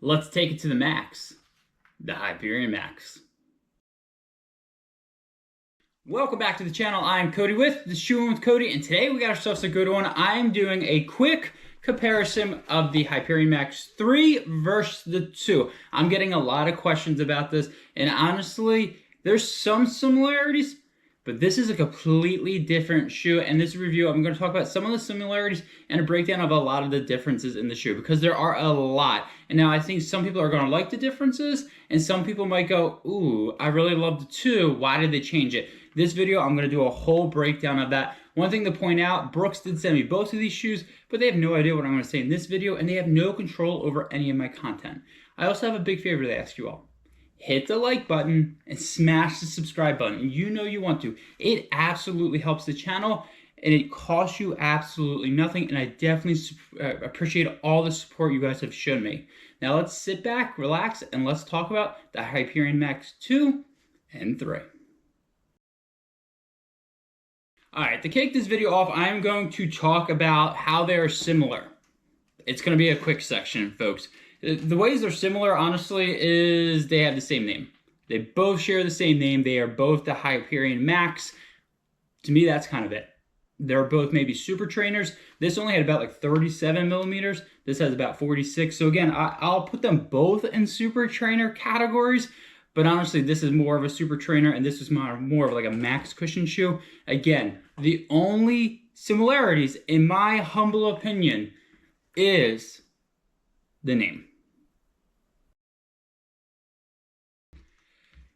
Let's take it to the max, the Hyperion Max. Welcome back to the channel. I'm Cody with the Shoe In With Cody, and today we got ourselves a good one. I'm doing a quick comparison of the Hyperion Max 3 versus the 2. I'm getting a lot of questions about this, and honestly, there's some similarities, but this is a completely different shoe. And this review, I'm going to talk about some of the similarities and a breakdown of a lot of the differences in the shoe, because there are a lot. And now I think some people are going to like the differences, and some people might go, ooh, I really love the 2. Why did they change it? This video, I'm going to do a whole breakdown of that. One thing to point out, Brooks did send me both of these shoes, but they have no idea what I'm going to say in this video, and they have no control over any of my content. I also have a big favor to ask you all. Hit the like button and smash the subscribe button. You know you want to. It absolutely helps the channel, and it costs you absolutely nothing, and I definitely appreciate all the support you guys have shown me. Now let's sit back, relax, and let's talk about the Hyperion Max 2 and 3. Alright, to kick this video off, I'm going to talk about how they are similar. It's going to be a quick section, folks. The ways they're similar, honestly, is they have the same name. They both share the same name. They are both the Hyperion Max. To me, that's kind of it. They're both maybe super trainers. This only had about like 37 millimeters. This has about 46. So again, I'll put them both in super trainer categories. But honestly, this is more of a super trainer, and this is more of like a max cushion shoe. Again, the only similarities, in my humble opinion, is the name.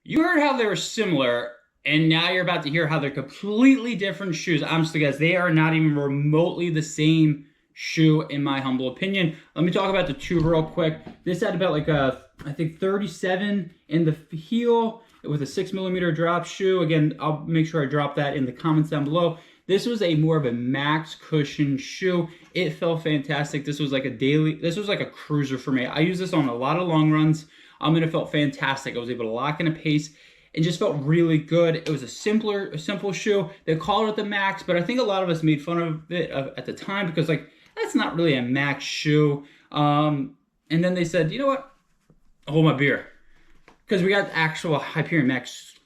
You heard how they were similar, and now you're about to hear how they're completely different shoes. Honestly, guys, they are not even remotely the same shoe, in my humble opinion. Let me talk about the 2 real quick. This had about like I think 37 in the heel with a 6 millimeter drop shoe. Again, I'll make sure I drop that in the comments down below. This was more of a max cushion shoe. It felt fantastic. This was like a cruiser for me. I use this on a lot of long runs. And it felt fantastic. I was able to lock in a pace and just felt really good. It was a simple shoe. They called it the Max, but I think a lot of us made fun of it at the time because like, that's not really a Max shoe. And then they said, you know what? Hold my beer. Because we got the actual Hyperion Max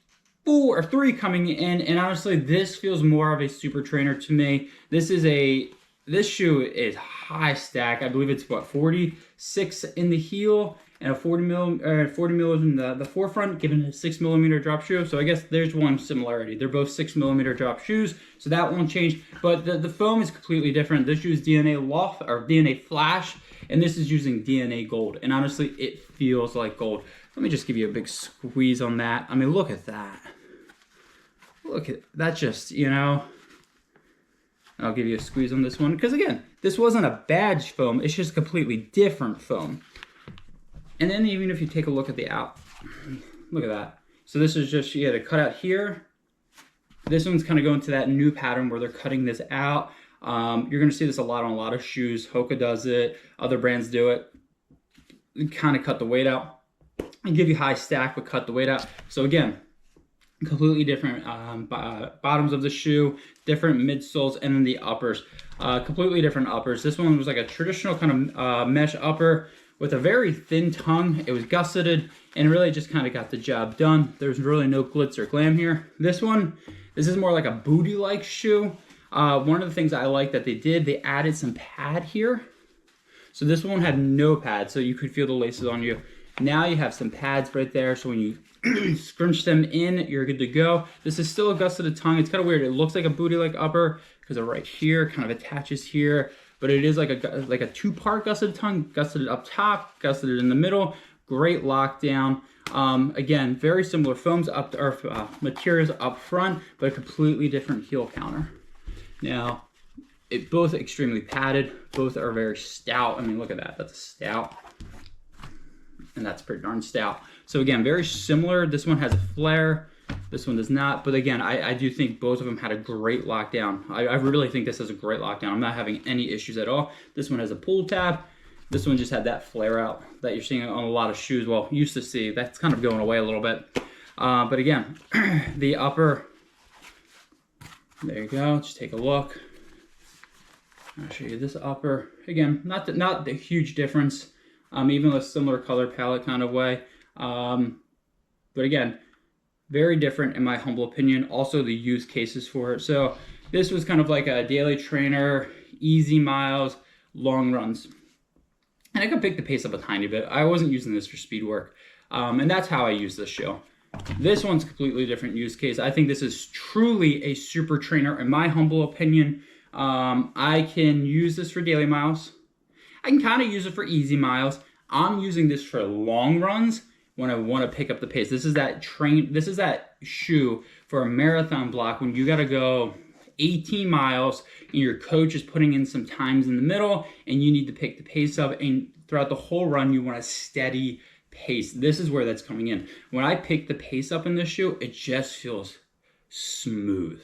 4 or 3 coming in, and honestly, this feels more of a super trainer to me. This shoe is high stack. I believe it's what, 46 in the heel and a 40 mil in the forefront, giving it a 6 millimeter drop shoe. So I guess there's one similarity. They're both 6 millimeter drop shoes, so that won't change. But the foam is completely different. This shoe is DNA Loft or DNA Flash, and this is using DNA Gold. And honestly, it feels like gold. Let me just give you a big squeeze on that. I mean, look at that. Look at that, just, you know. I'll give you a squeeze on this one because again, this wasn't a bad foam. It's just completely different foam. And then even if you take a look at the out, look at that. So this is just, you had a cutout here. This one's kind of going to that new pattern where they're cutting this out. You're going to see this a lot on a lot of shoes. Hoka does it. Other brands do it. Kind of cut the weight out. And give you high stack, but cut the weight out. So again, completely different bottoms of the shoe, different midsoles, and then the uppers. Completely different uppers. This one was like a traditional kind of mesh upper with a very thin tongue. It was gusseted and really just kind of got the job done. There's really no glitz or glam here. This is more like a booty-like shoe. One of the things I like that they did, they added some pad here. So this one had no pad, so you could feel the laces on you. Now you have some pads right there, so when you scrunch them in, you're good to go. This is still a gusseted tongue. It's kind of weird. It looks like a booty-like upper because of right here, kind of attaches here. But it is like a 2-part gusseted tongue, gusseted up top, gusseted in the middle. Great lockdown. Again, very similar foams materials up front, but a completely different heel counter. Now, both extremely padded. Both are very stout. I mean, look at that. That's a stout. And that's pretty darn stout. So again, very similar. This one has a flare. This one does not. But again, I do think both of them had a great lockdown. I really think this has a great lockdown. I'm not having any issues at all. This one has a pull tab. This one just had that flare out that you're seeing on a lot of shoes. Well, used to see. That's kind of going away a little bit. But again, the upper, there you go. Just take a look. I'll show you this upper. Again, not the huge difference. even a similar color palette kind of way. But again, very different in my humble opinion. Also the use cases for it. So this was kind of like a daily trainer, easy miles, long runs. And I could pick the pace up a tiny bit. I wasn't using this for speed work. And that's how I use this shoe. This one's completely different use case. I think this is truly a super trainer in my humble opinion. I can use this for daily miles. I can kind of use it for easy miles. I'm using this for long runs when I want to pick up the pace. This is that shoe for a marathon block when you got to go 18 miles and your coach is putting in some times in the middle and you need to pick the pace up, and throughout the whole run you want a steady pace. This is where that's coming in. When I pick the pace up in this shoe, it just feels smooth.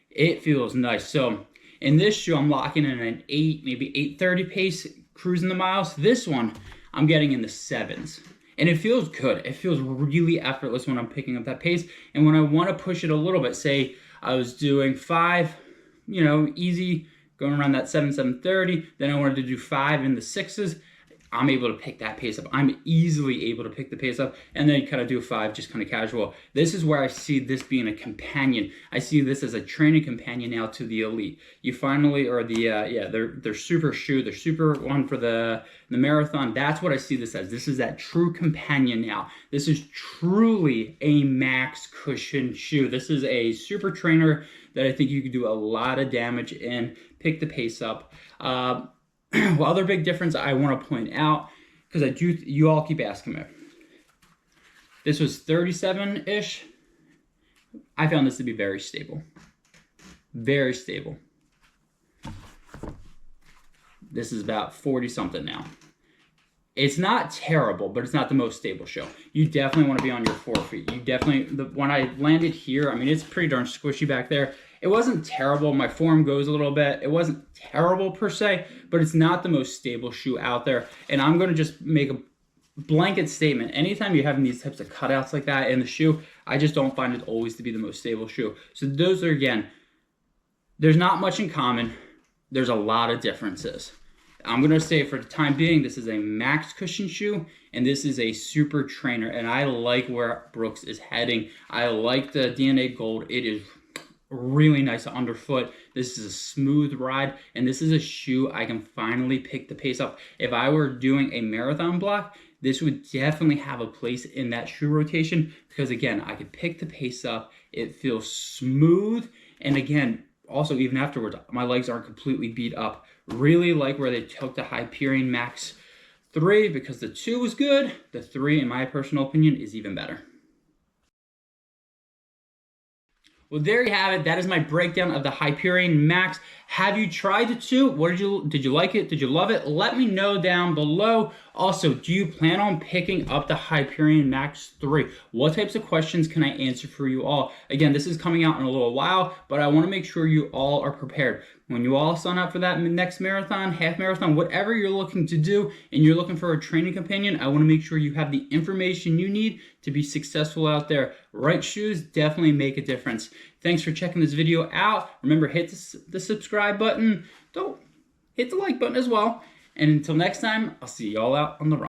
It feels nice. So in this shoe, I'm locking in an 8, maybe 8:30 pace, cruising the miles. This one, I'm getting in the 7s. And it feels good. It feels really effortless when I'm picking up that pace. And when I want to push it a little bit, say I was doing 5, easy, going around that 7:30, then I wanted to do 5 in the 6s, I'm able to pick that pace up. I'm easily able to pick the pace up and then kind of do 5, just kind of casual. This is where I see this being a companion. I see this as a training companion now to the elite. You finally, or their super shoe, their super one for the marathon. That's what I see this as. This is that true companion now. This is truly a max cushion shoe. This is a super trainer that I think you could do a lot of damage in, pick the pace up. Well, other big difference I want to point out, because you all keep asking me. This was 37-ish. I found this to be very stable. Very stable. This is about 40-something now. It's not terrible, but it's not the most stable shoe. You definitely want to be on your forefoot. You definitely, when I landed here, I mean, it's pretty darn squishy back there. It wasn't terrible. My form goes a little bit. It wasn't terrible per se, but it's not the most stable shoe out there. And I'm going to just make a blanket statement. Anytime you're having these types of cutouts like that in the shoe, I just don't find it always to be the most stable shoe. So those are, again, there's not much in common. There's a lot of differences. I'm going to say for the time being, this is a max cushion shoe, and this is a super trainer. And I like where Brooks is heading. I like the DNA Gold. It is really nice underfoot. This is a smooth ride, and this is a shoe I can finally pick the pace up. If I were doing a marathon block, this would definitely have a place in that shoe rotation, because again, I could pick the pace up. It feels smooth, and again, also even afterwards, my legs aren't completely beat up. Really like where they took the Hyperion Max 3, because the 2 was good. The 3, in my personal opinion, is even better. Well, there you have it. That is my breakdown of the Hyperion Max. Have you tried the 2? Did you like it? Did you love it? Let me know down below. Also, do you plan on picking up the Hyperion Max 3? What types of questions can I answer for you all? Again, this is coming out in a little while, but I want to make sure you all are prepared. When you all sign up for that next marathon, half marathon, whatever you're looking to do, and you're looking for a training companion, I want to make sure you have the information you need to be successful out there. Right shoes definitely make a difference. Thanks for checking this video out. Remember, hit the subscribe button. Don't hit the like button as well. And until next time, I'll see you all out on the run.